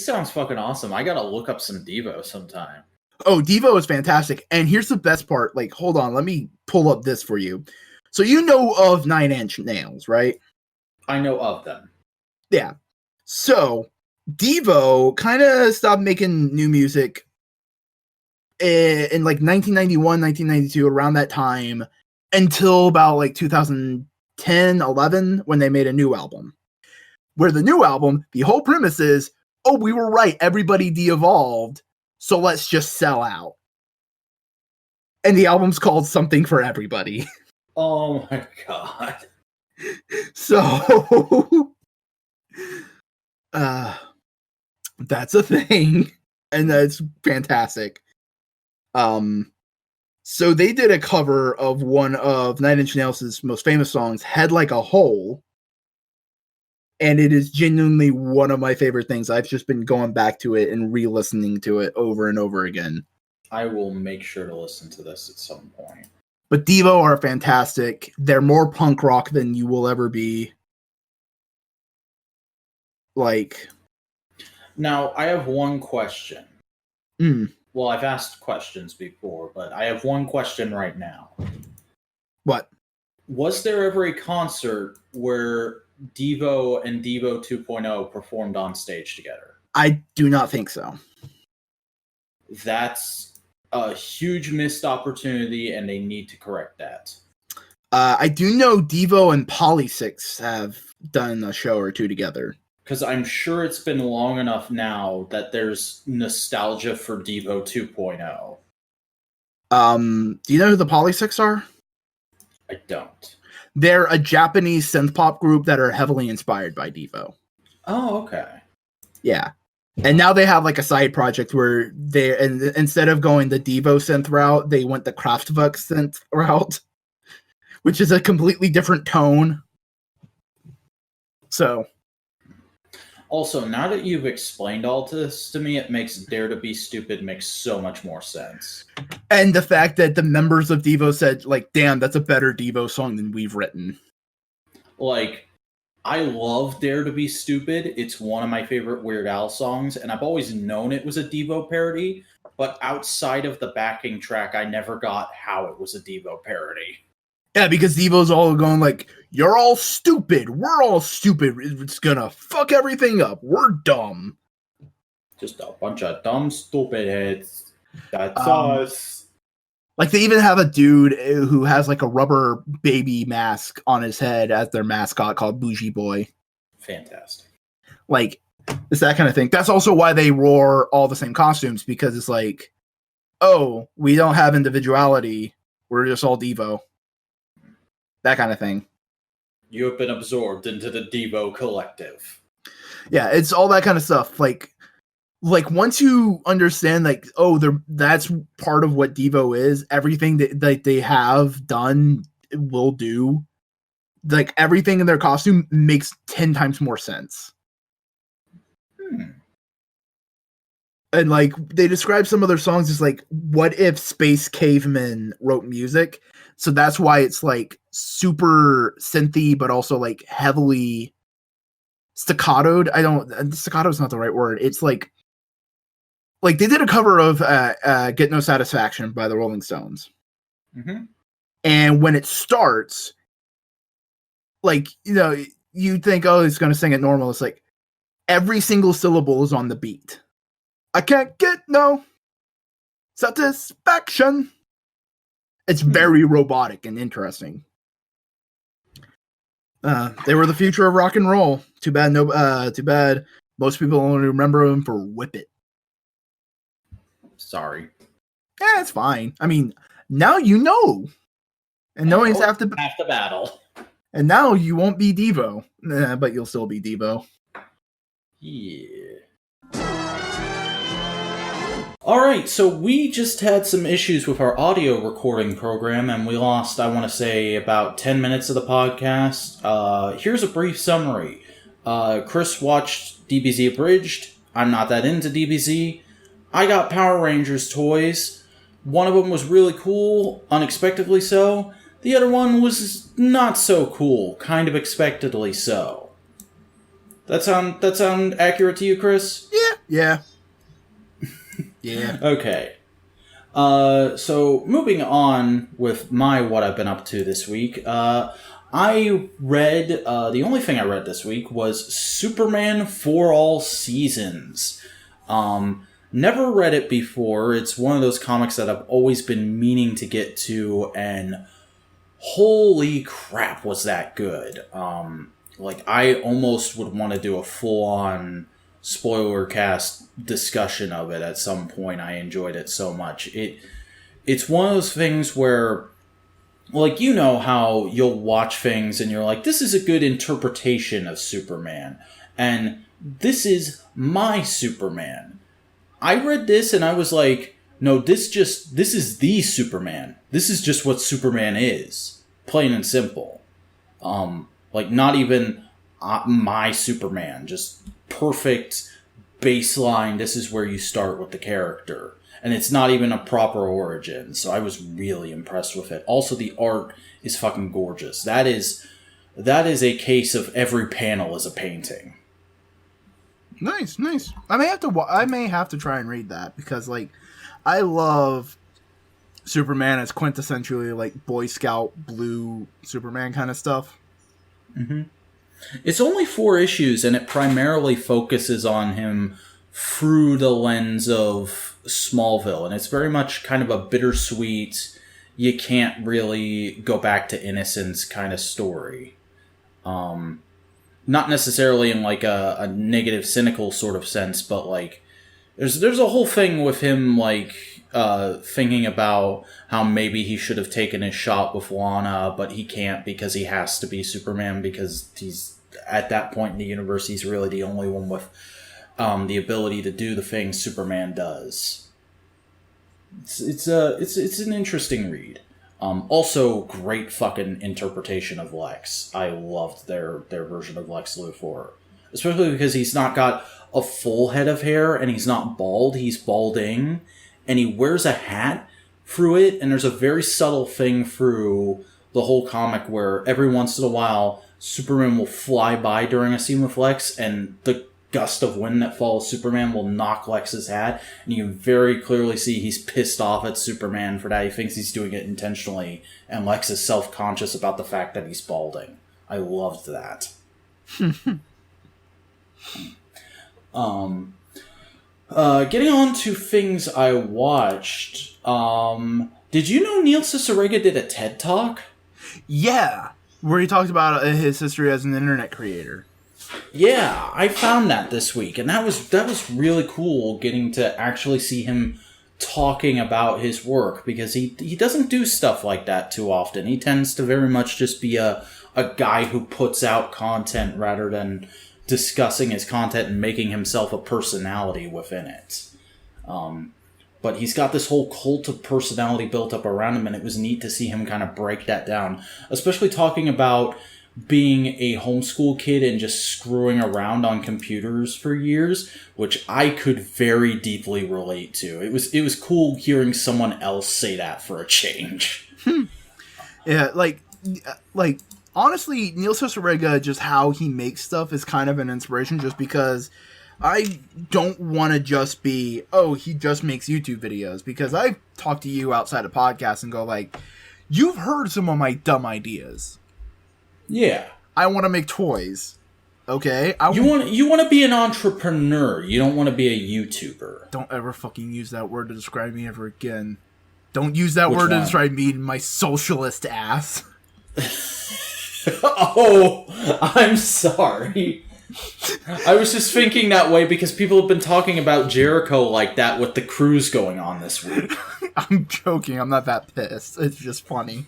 B: sounds fucking awesome. I gotta look up some Devo sometime.
A: Oh, Devo is fantastic. And here's the best part. Like, hold on, let me pull up this for you. So you know of 9 Inch Nails, right?
B: I know of them.
A: Yeah. So Devo kind of stopped making new music in like 1991, 1992, around that time, until about like 2010, 11, when they made a new album. Where the new album, the whole premise is, oh, we were right, everybody de-evolved, so let's just sell out. And the album's called Something for Everybody.
B: Oh my god.
A: So, that's a thing, and that's fantastic. So they did a cover of one of 9 Inch Nails' most famous songs, Head Like a Hole, and it is genuinely one of my favorite things. I've just been going back to it and re-listening to it over and over again.
B: I will make sure to listen to this at some point.
A: But Devo are fantastic. They're more punk rock than you will ever be. Like,
B: Now, I have one question.
A: Mm.
B: Well, I've asked questions before, but I have one question right now.
A: What?
B: Was there ever a concert where Devo and Devo 2.0 performed on stage together?
A: I do not think so.
B: That's a huge missed opportunity, and they need to correct that.
A: I do know Devo and Polysix have done a show or two together.
B: Because I'm sure it's been long enough now that there's nostalgia for Devo 2.0.
A: Do you know who the Polysix are?
B: I don't.
A: They're a Japanese synth pop group that are heavily inspired by Devo.
B: Oh, okay.
A: Yeah. And now they have like a side project where instead of going the Devo synth route, they went the Kraftwerk synth route, which is a completely different tone. So.
B: Also, now that you've explained all this to me, it makes Dare to Be Stupid makes so much more sense.
A: And the fact that the members of Devo said, like, damn, that's a better Devo song than we've written.
B: Like, I love Dare to Be Stupid. It's one of my favorite Weird Al songs, and I've always known it was a Devo parody, but outside of the backing track, I never got how it was a Devo parody.
A: Yeah, because Devo's all going like, you're all stupid. We're all stupid. It's gonna fuck everything up. We're dumb.
B: Just a bunch of dumb, stupid heads. That's us.
A: Like, they even have a dude who has like a rubber baby mask on his head as their mascot called Bougie Boy.
B: Fantastic.
A: Like, it's that kind of thing. That's also why they wore all the same costumes, because it's like, oh, we don't have individuality. We're just all Devo. That kind of thing.
B: You have been absorbed into the Devo collective.
A: Yeah, it's all that kind of stuff. Like once you understand, like, oh, that's part of what Devo is. Everything that they have done will do. Like, everything in their costume makes 10 times more sense. And like, they describe some of their songs as like, what if Space Cavemen wrote music? So that's why it's like super synthy, but also like heavily staccatoed. Staccato's not the right word. It's like they did a cover of Get No Satisfaction by the Rolling Stones.
B: Mm-hmm.
A: And when it starts, like, you know, you think, oh, it's going to sing it normal. It's like every single syllable is on the beat. I can't get no satisfaction. It's very robotic and interesting. They were the future of rock and roll. Too bad most people only remember them for Whip It.
B: Sorry.
A: Yeah, it's fine. I mean, now you know. And knowing's half the
B: battle.
A: And now you won't be Devo. But you'll still be Devo.
B: Yeah. Alright, so we just had some issues with our audio recording program, and we lost, I want to say, about 10 minutes of the podcast. Here's a brief summary. Chris watched DBZ Abridged. I'm not that into DBZ. I got Power Rangers toys. One of them was really cool, unexpectedly so. The other one was not so cool, kind of expectedly so. That sound accurate to you, Chris?
A: Yeah. Yeah.
B: Okay. So moving on with what I've been up to this week. I read, the only thing I read this week was Superman for All Seasons. Never read it before. It's one of those comics that I've always been meaning to get to, and holy crap, was that good. I almost would want to do a full-on spoiler cast discussion of it at some point. I enjoyed it so much. It's one of those things where, like, you know how you'll watch things and you're like, this is a good interpretation of Superman, and this is my Superman. I read this and I was like, no, this is the Superman. This is just what Superman is. Plain and simple. Not even my Superman, just perfect baseline. This is where you start with the character, and it's not even a proper origin, so I was really impressed with it. Also, the art is fucking gorgeous. That is a case of every panel is a painting.
A: Nice. I may have to try and read that because like I love Superman as quintessentially like Boy Scout blue Superman kind of stuff.
B: Mm-hmm. It's only 4 issues, and it primarily focuses on him through the lens of Smallville, and it's very much kind of a bittersweet, you can't really go back to innocence kind of story. Not necessarily in like a negative, cynical sort of sense, but like there's a whole thing with him like thinking about how maybe he should have taken his shot with Lana, but he can't because he has to be Superman because he's at that point in the universe he's really the only one with the ability to do the things Superman does. It's an interesting read. Also, great fucking interpretation of Lex. I loved their version of Lex Luthor. Especially because he's not got a full head of hair and he's not bald, he's balding. And he wears a hat through it, and there's a very subtle thing through the whole comic where every once in a while Superman will fly by during a scene with Lex, and the gust of wind that follows Superman will knock Lex's hat, and you can very clearly see he's pissed off at Superman for that. He thinks he's doing it intentionally, and Lex is self-conscious about the fact that he's balding. I loved that. Getting on to things I watched, did you know Neil Cicerega did a TED Talk?
A: Yeah, where he talked about his history as an internet creator.
B: Yeah, I found that this week, and that was really cool getting to actually see him talking about his work, because he doesn't do stuff like that too often. He tends to very much just be a guy who puts out content rather than discussing his content and making himself a personality within it. But he's got this whole cult of personality built up around him, and it was neat to see him kind of break that down, especially talking about being a homeschool kid and just screwing around on computers for years, which I could very deeply relate to. It was cool hearing someone else say that for a change.
A: Yeah, like honestly, Neil Cicerega, just how he makes stuff is kind of an inspiration, just because I don't want to just be, oh, he just makes YouTube videos, because I've talked to you outside of podcasts and go like, you've heard some of my dumb ideas.
B: Yeah.
A: I want to make toys. Okay?
B: You want to be an entrepreneur. You don't want to be a YouTuber.
A: Don't ever fucking use that word to describe me ever again. Don't use that word
B: one?
A: to describe me, my socialist ass.
B: Oh, I'm sorry. I was just thinking that way because people have been talking about Jericho like that with the cruise going on this week.
A: I'm joking. I'm not that pissed. It's just funny.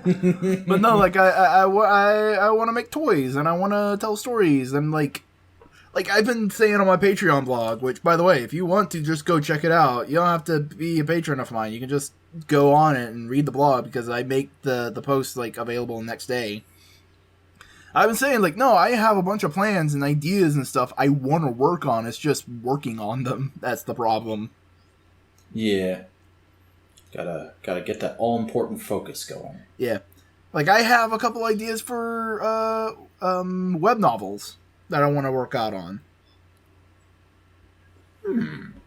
A: But no, like I want to make toys and I want to tell stories, and like I've been saying on my Patreon blog, which by the way, if you want to just go check it out, you don't have to be a patron of mine. You can just go on it and read the blog, because I make the post like available the next day. I've been saying, like, no, I have a bunch of plans and ideas and stuff I want to work on. It's just working on them. That's the problem.
B: Yeah. Gotta get that all-important focus going.
A: Yeah. Like, I have a couple ideas for web novels that I want to work out on.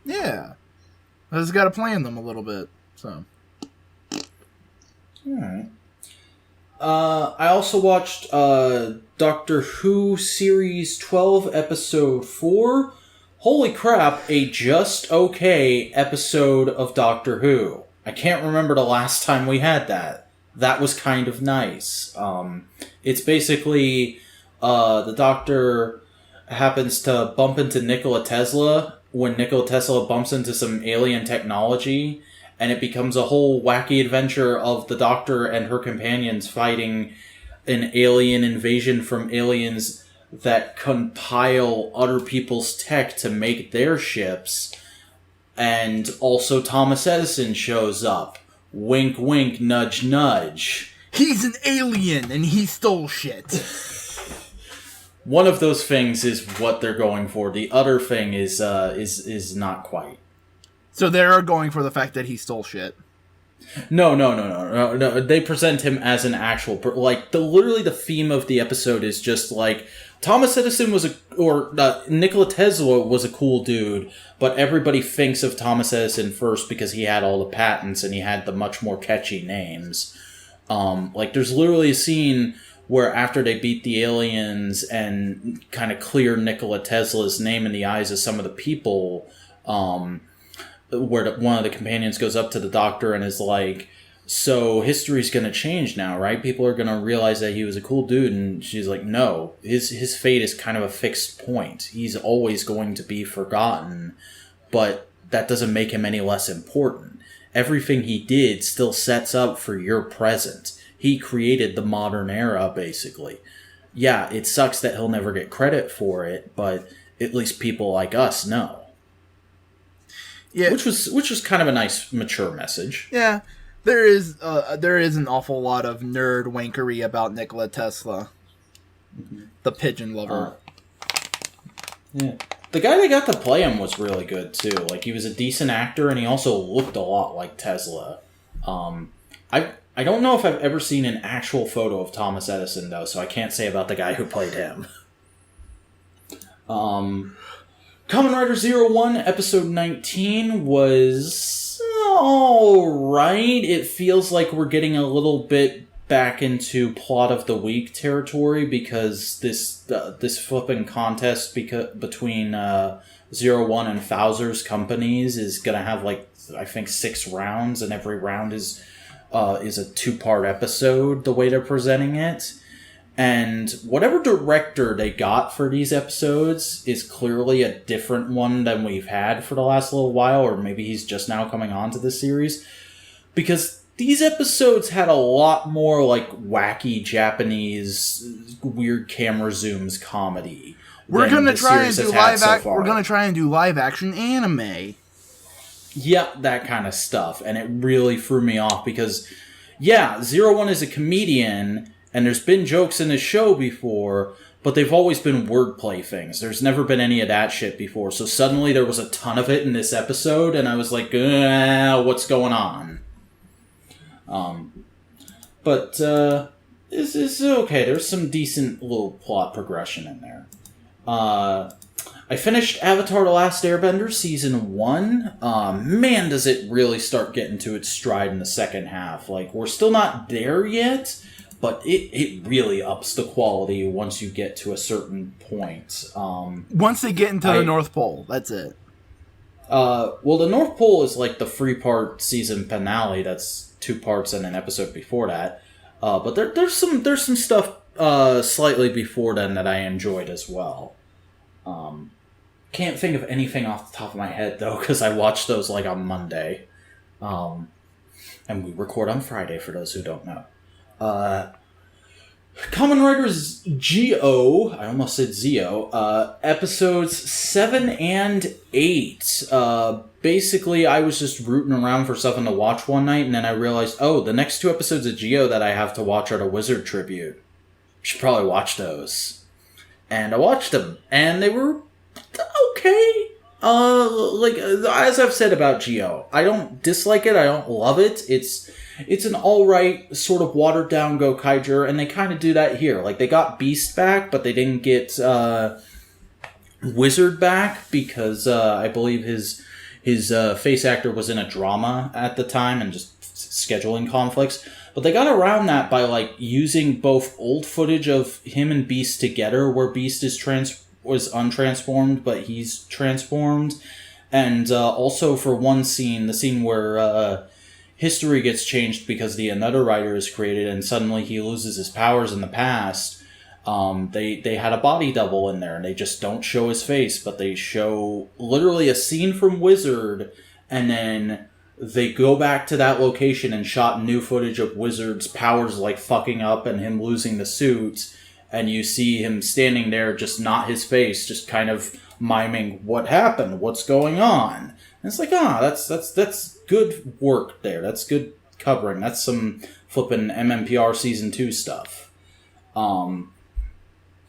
A: Yeah. I just got to plan them a little bit, so.
B: Alright. I also watched Doctor Who Series 12, Episode 4. Holy crap, a just okay episode of Doctor Who. I can't remember the last time we had that. That was kind of nice. It's basically the Doctor happens to bump into Nikola Tesla when Nikola Tesla bumps into some alien technology, and it becomes a whole wacky adventure of the Doctor and her companions fighting an alien invasion from aliens that compile other people's tech to make their ships. And also Thomas Edison shows up. Wink, wink, nudge, nudge.
A: He's an alien and he stole shit.
B: One of those things is what they're going for. The other thing is not quite.
A: So they're going for the fact that he stole shit.
B: No. They present him as an actual literally the theme of the episode is just like Thomas Edison Nikola Tesla was a cool dude, but everybody thinks of Thomas Edison first because he had all the patents and he had the much more catchy names. There's literally a scene where after they beat the aliens and kind of clear Nikola Tesla's name in the eyes of some of the people, where one of the companions goes up to the doctor and is like, so history's going to change now, right? People are going to realize that he was a cool dude. And she's like, no, his fate is kind of a fixed point. He's always going to be forgotten, but that doesn't make him any less important. Everything he did still sets up for your present. He created the modern era, basically. Yeah, it sucks that he'll never get credit for it, but at least people like us know. Yeah, which was kind of a nice, mature message.
A: Yeah. There is an awful lot of nerd wankery about Nikola Tesla, the pigeon lover.
B: Yeah, the guy that got to play him was really good too. Like, he was a decent actor, and he also looked a lot like Tesla. I don't know if I've ever seen an actual photo of Thomas Edison though, so I can't say about the guy who played him. Kamen Rider 01 episode 19 was alright. It feels like we're getting a little bit back into plot of the week territory because this flipping contest between 01 and Fowzer's companies is gonna have I think 6 rounds, and every round is a 2-part episode the way they're presenting it. And whatever director they got for these episodes is clearly a different one than we've had for the last little while, or maybe he's just now coming on to the series. Because these episodes had a lot more wacky Japanese weird camera zooms comedy.
A: We're gonna try and do live action anime.
B: Yeah, that kind of stuff. And it really threw me off because, yeah, 01 is a comedian. And there's been jokes in the show before, but they've always been wordplay things. There's never been any of that shit before. So suddenly there was a ton of it in this episode, and I was like, what's going on? But it's okay. There's some decent little plot progression in there. I finished Avatar The Last Airbender Season 1. Man, does it really start getting to its stride in the second half. We're still not there yet, but it really ups the quality once you get to a certain point.
A: Once they get into the North Pole, that's it.
B: Well, the North Pole is the 3-part season finale. That's 2 parts and an episode before that. But there's some stuff slightly before then that I enjoyed as well. Can't think of anything off the top of my head though, because I watched those on Monday, and we record on Friday for those who don't know. Kamen Riders Go, I almost said Zio, episodes 7 and 8. Basically, I was just rooting around for something to watch one night, and then I realized, the next 2 episodes of Go that I have to watch are the Wizard Tribute. Should probably watch those. And I watched them, and they were okay. As I've said about Go, I don't dislike it, I don't love it. It's an alright sort of watered down Gokaiger, and they kind of do that here. They got Beast back, but they didn't get Wizard back because I believe his face actor was in a drama at the time and just scheduling conflicts. But they got around that by using both old footage of him and Beast together, where Beast was untransformed, but he's transformed, and also for one scene, the scene where history gets changed because the Another Rider is created and suddenly he loses his powers in the past. They had a body double in there, and they just don't show his face, but they show literally a scene from Wizard, and then they go back to that location and shot new footage of Wizard's powers fucking up and him losing the suit, and you see him standing there, just not his face, just kind of miming what happened, what's going on. And it's that's good work there. That's good covering. That's some flippin' MMPR Season 2 stuff. And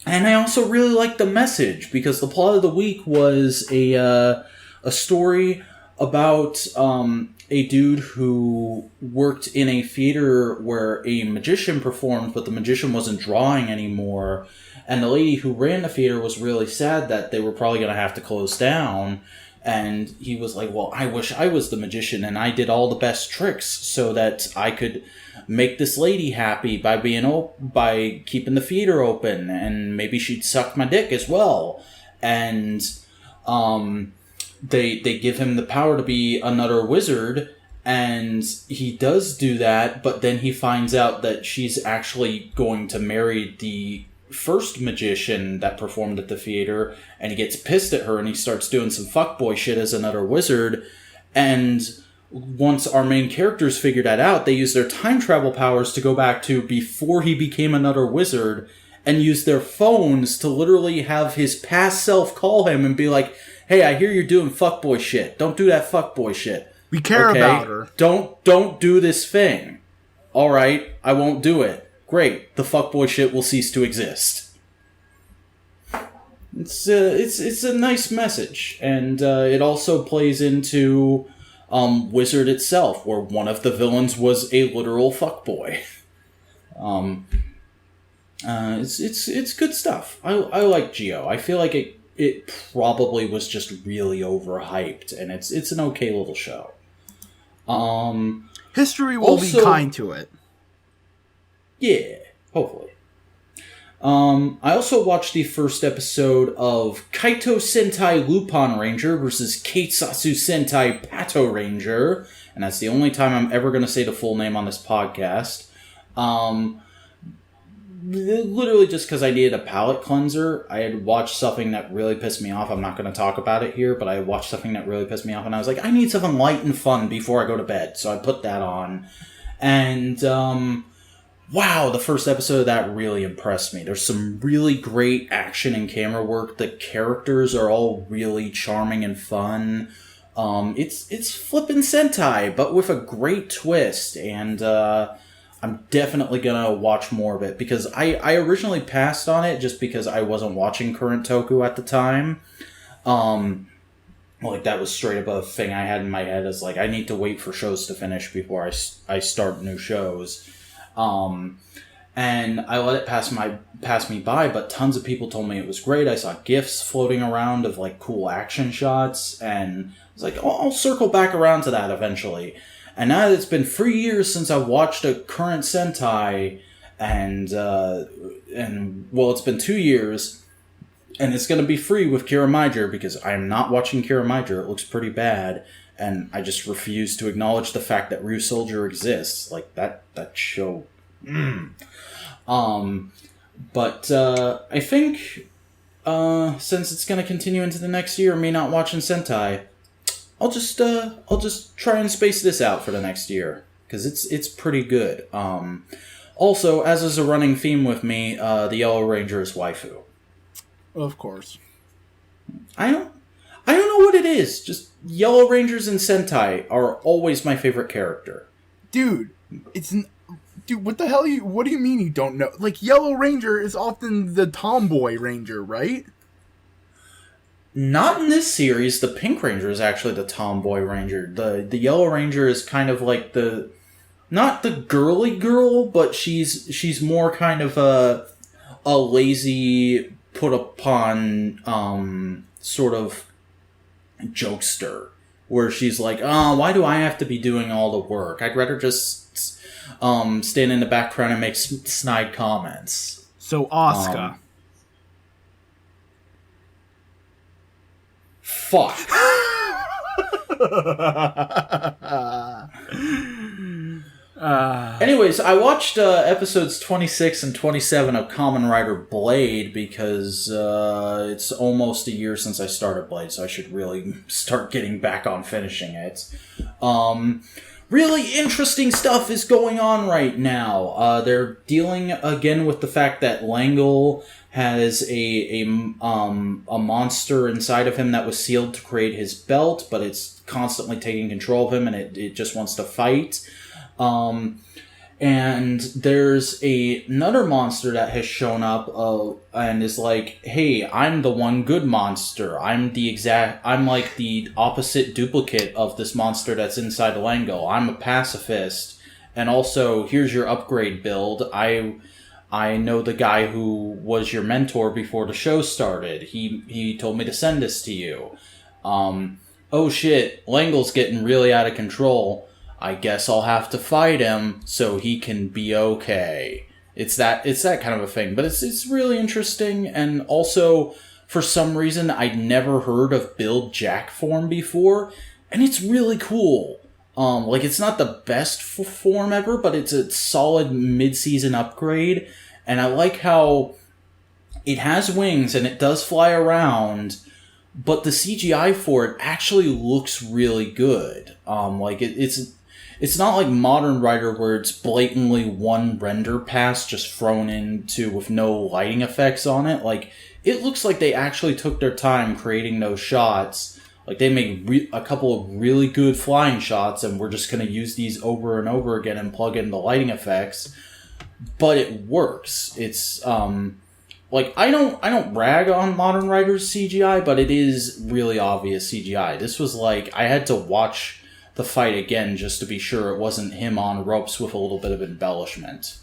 B: I also really liked the message, because the plot of the week was a story about a dude who worked in a theater where a magician performed, but the magician wasn't drawing anymore. And the lady who ran the theater was really sad that they were probably going to have to close down. And he was like, well, I wish I was the magician and I did all the best tricks so that I could make this lady happy by keeping the theater open, and maybe she'd suck my dick as well. And they give him the power to be another wizard, and he does do that, but then he finds out that she's actually going to marry the first magician that performed at the theater, and he gets pissed at her and he starts doing some fuckboy shit as another wizard. And once our main characters figure that out, they use their time travel powers to go back to before he became another wizard and use their phones to literally have his past self call him and be like, hey, I hear you're doing fuckboy shit. Don't do that fuckboy shit.
A: We care about her.
B: Don't do this thing. All right, I won't do it. Great, the fuckboy shit will cease to exist. It's a nice message, and it also plays into Wizard itself, where one of the villains was a literal fuckboy. It's good stuff. I like Geo. I feel like it probably was just really overhyped, and it's an okay little show.
A: History will be kind to it.
B: Yeah, hopefully. I also watched the first episode of Kaito Sentai Lupin Ranger versus Keitsasu Sentai Pato Ranger, and that's the only time I'm ever going to say the full name on this podcast. Literally just because I needed a palate cleanser. I had watched something that really pissed me off. I'm not going to talk about it here, but I watched something that really pissed me off, and I was like, I need something light and fun before I go to bed, so I put that on. And, wow, the first episode of that really impressed me. There's some really great action and camera work. The characters are all really charming and fun. It's flippin' Sentai, but with a great twist, and I'm definitely gonna watch more of it, because I originally passed on it just because I wasn't watching current Toku at the time. Like, that was straight up a thing I had in my head, as like, I need to wait for shows to finish before I start new shows. And I let it pass me by, but tons of people told me it was great. I saw GIFs floating around of like cool action shots, and I was like, oh, I'll circle back around to that eventually. And now that it's been 3 years since I watched a current Sentai, and well, it's been 2 years, and it's going to be free with Kira Major, because I am not watching Kira Major. It looks pretty bad. And I just refuse to acknowledge the fact that Ryu Soldier exists. Like, that show. But I think since it's going to continue into the next year, me not watching Sentai, I'll just try and space this out for the next year, because it's pretty good. Also, as is a running theme with me, the Yellow Ranger is waifu.
A: Of course.
B: I don't know what it is. Just Yellow Rangers and Sentai are always my favorite character.
A: Dude, what the hell? What do you mean you don't know? Like, Yellow Ranger is often the tomboy ranger, right?
B: Not in this series. The Pink Ranger is actually the tomboy ranger. The Yellow Ranger is kind of like not the girly girl, but she's more kind of a lazy, put upon sort of jokester, where she's like, oh, why do I have to be doing all the work? I'd rather just stand in the background and make snide comments.
A: So Asuka.
B: Fuck. Anyways, I watched episodes 26 and 27 of Kamen Rider Blade, because it's almost a year since I started Blade, so I should really start getting back on finishing it. Really interesting stuff is going on right now. They're dealing again with the fact that Langle has a monster inside of him that was sealed to create his belt, but it's constantly taking control of him, and it just wants to fight. And there's another monster that has shown up and is like, hey, I'm the one good monster. I'm like the opposite duplicate of this monster that's inside Lango. I'm a pacifist. And also, here's your upgrade build. I know the guy who was your mentor before the show started. He told me to send this to you. Oh shit, Langle's getting really out of control. I guess I'll have to fight him so he can be okay. It's that kind of a thing. But it's really interesting, and also, for some reason, I'd never heard of Build Jack form before, and it's really cool. It's not the best form ever, but it's a solid mid-season upgrade, and I like how it has wings and it does fly around, but the CGI for it actually looks really good. It's not like Modern Rider where it's blatantly one render pass just thrown into with no lighting effects on it. Like, it looks like they actually took their time creating those shots. Like, they made a couple of really good flying shots, and we're just going to use these over and over again and plug in the lighting effects. But it works. It's, I don't brag on Modern Rider's CGI, but it is really obvious CGI. This was like, I had to watch the fight again just to be sure it wasn't him on ropes with a little bit of embellishment.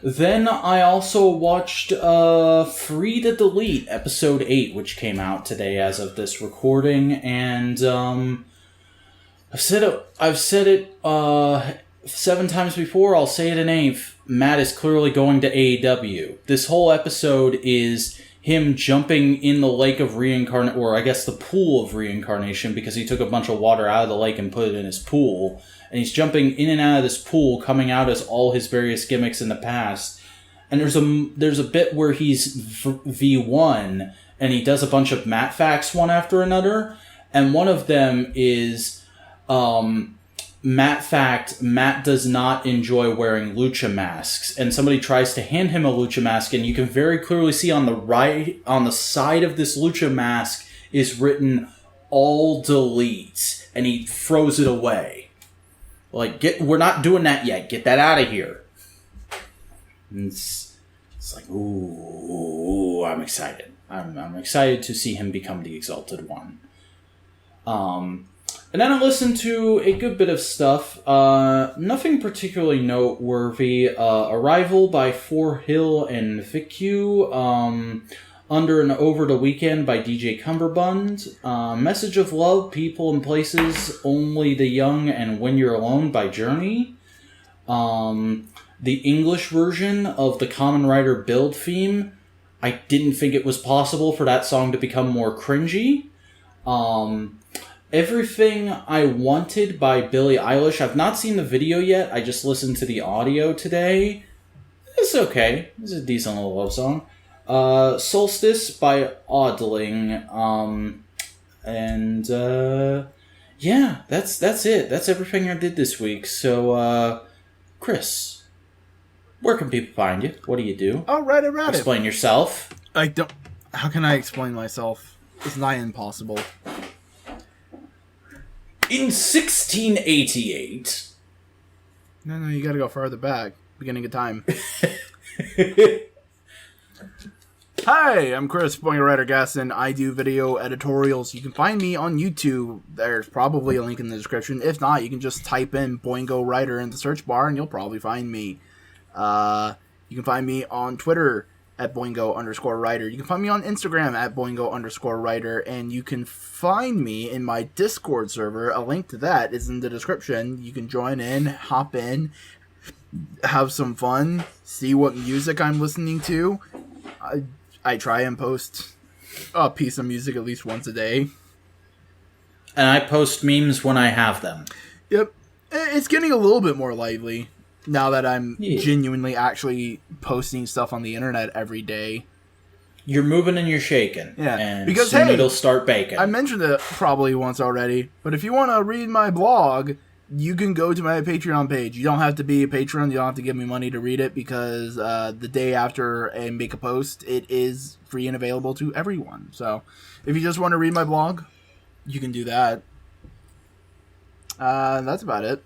B: Then I also watched Free to Delete, Episode 8, which came out today as of this recording, and I've said it 7 times before, I'll say it an 8th. Matt is clearly going to AEW. This whole episode is him jumping in the lake of reincarnation, or I guess the pool of reincarnation, because he took a bunch of water out of the lake and put it in his pool. And he's jumping in and out of this pool, coming out as all his various gimmicks in the past. And there's a bit where he's V1, and he does a bunch of Matt facts one after another. And one of them is Matt fact, Matt does not enjoy wearing lucha masks. And somebody tries to hand him a lucha mask, and you can very clearly see on the side of this lucha mask is written, "All delete," and he throws it away. Like, we're not doing that yet. Get that out of here. And it's like, ooh, I'm excited. I'm excited to see him become the Exalted One. And then I listened to a good bit of stuff. Nothing particularly noteworthy. Arrival by Four Hill and VicQ. Under and Over the Weekend by DJ Cumberbund. Message of Love, People and Places, Only the Young and When You're Alone by Journey. The English version of the Kamen Rider Build theme. I didn't think it was possible for that song to become more cringy. Everything I Wanted by Billie Eilish. I've not seen the video yet. I just listened to the audio today. It's okay. It's a decent little love song. Solstice by Audling. Yeah, that's it. That's everything I did this week. So, Chris, where can people find you? What do you do?
A: Oh, right around
B: Explain yourself.
A: I don't... How can I explain myself? It's nigh impossible.
B: In 1688...
A: No, you gotta go further back. Beginning of time. Hi, I'm Chris, Boingo Writer Gaston. I do video editorials. You can find me on YouTube. There's probably a link in the description. If not, you can just type in Boingo Writer in the search bar and you'll probably find me. You can find me on Twitter at Boingo_Writer. You can find me on Instagram at Boingo_Writer. And you can find me in my Discord server. A link to that is in the description. You can join in, hop in, have some fun, see what music I'm listening to. I try and post a piece of music at least once a day.
B: And I post memes when I have them.
A: Yep. It's getting a little bit more lively now that I'm genuinely actually posting stuff on the internet every day.
B: You're moving and you're shaking.
A: Yeah.
B: And
A: because,
B: soon
A: hey,
B: it'll start baking.
A: I mentioned it probably once already, but if you want to read my blog, you can go to my Patreon page. You don't have to be a patron. You don't have to give me money to read it because the day after I make a post, it is free and available to everyone. So if you just want to read my blog, you can do that. That's about it.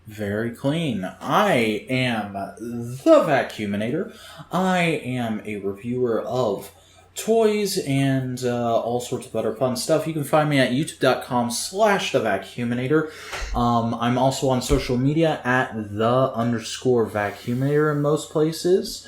B: Very clean. I am the Vacuuminator. I am a reviewer of toys and all sorts of other fun stuff. You can find me at youtube.com/thevacuuminator. I'm also on social media at _vacuuminator in most places.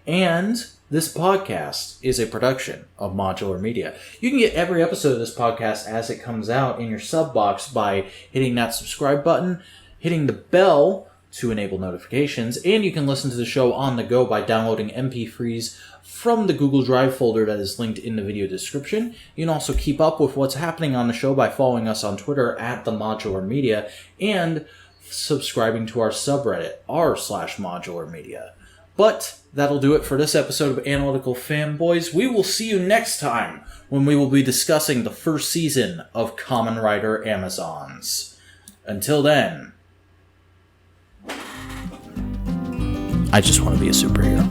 B: And this podcast is a production of Modular Media. You can get every episode of this podcast as it comes out in your sub box by hitting that subscribe button, hitting the bell to enable notifications, and you can listen to the show on the go by downloading MP3s from the Google Drive folder that is linked in the video description. You can also keep up with what's happening on the show by following us on Twitter at the Modular Media and subscribing to our subreddit, r/Modular Media. But that'll do it for this episode of Analytical Fanboys. We will see you next time when we will be discussing the first season of Kamen Rider Amazons. Until then, I just want to be a superhero.